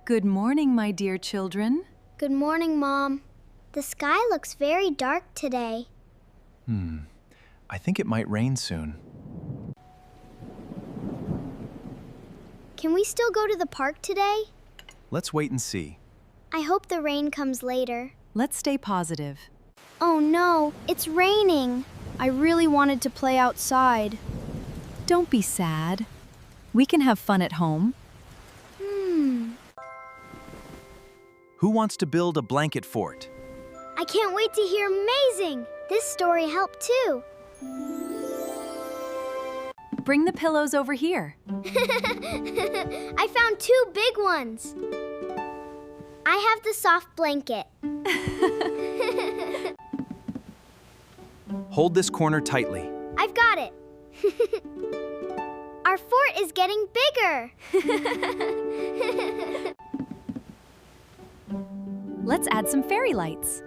Good morning, my dear children. Good morning, Mom. The sky looks very dark today. I think it might rain soon. Can we still go to the park today? Let's wait and see. I hope the rain comes later. Let's stay positive. Oh no, it's raining. I really wanted to play outside. Don't be sad. We can have fun at home. Who wants to build a blanket fort? I can't wait to hear amazing. This story helped too. Bring the pillows over here. I found 2 big ones. I have the soft blanket. Hold this corner tightly. I've got it. Our fort is getting bigger. Let's add some fairy lights.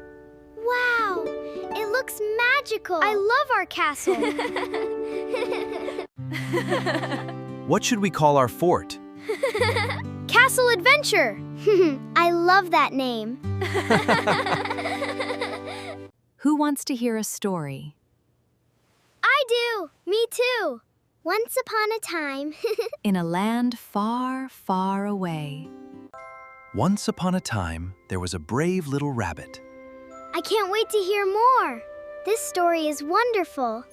Wow, it looks magical. I love our castle. What should we call our fort? Castle Adventure. I love that name. Who wants to hear a story? I do. Me too. Once upon a time. In a land far, far away. Once upon a time, there was a brave little rabbit. I can't wait to hear more. This story is wonderful.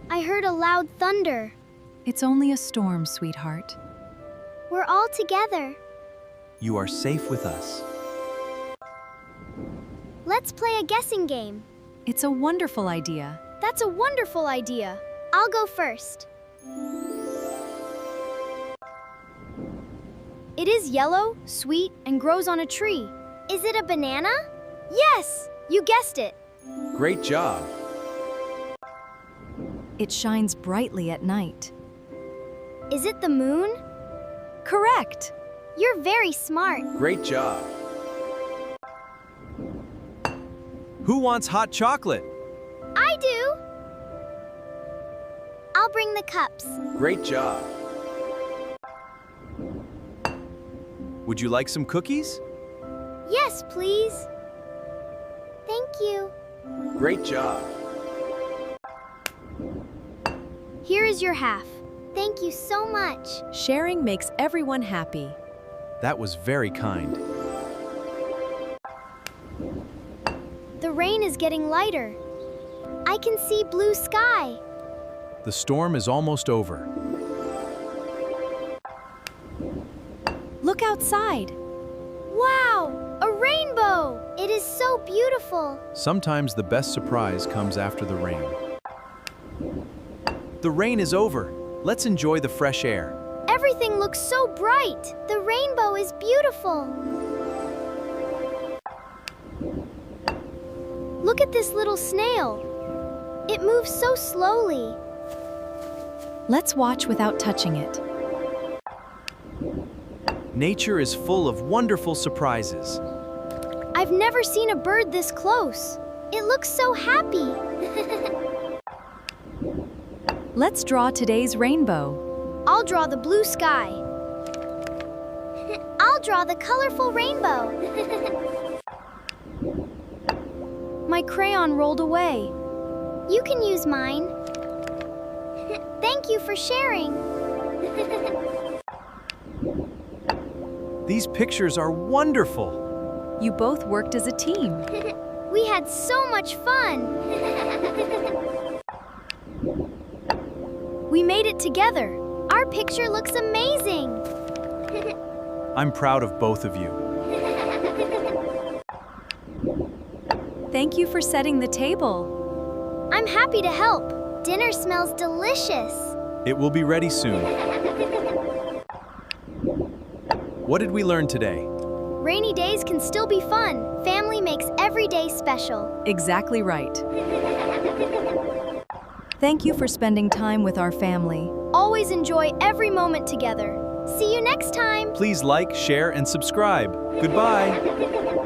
I heard a loud thunder. It's only a storm, sweetheart. We're all together. You are safe with us. Let's play a guessing game. It's a wonderful idea. That's a wonderful idea. I'll go first. It is yellow, sweet, and grows on a tree. Is it a banana? Yes, you guessed it. Great job. It shines brightly at night. Is it the moon? Correct. You're very smart. Great job. Who wants hot chocolate? I do. I'll bring the cups. Great job. Would you like some cookies? Yes, please. Thank you. Great job. Here is your half. Thank you so much. Sharing makes everyone happy. That was very kind. The rain is getting lighter. I can see blue sky. The storm is almost over. Look outside. Wow, a rainbow! It is so beautiful. Sometimes the best surprise comes after the rain. The rain is over. Let's enjoy the fresh air. Everything looks so bright. The rainbow is beautiful. Look at this little snail. It moves so slowly. Let's watch without touching it. Nature is full of wonderful surprises. I've never seen a bird this close. It looks so happy. Let's draw today's rainbow. I'll draw the blue sky. I'll draw the colorful rainbow. My crayon rolled away. You can use mine. Thank you for sharing. These pictures are wonderful. You both worked as a team. We had so much fun. We made it together. Our picture looks amazing. I'm proud of both of you. Thank you for setting the table. I'm happy to help. Dinner smells delicious. It will be ready soon. What did we learn today? Rainy days can still be fun. Family makes every day special. Exactly right. Thank you for spending time with our family. Always enjoy every moment together. See you next time. Please like, share, and subscribe. Goodbye.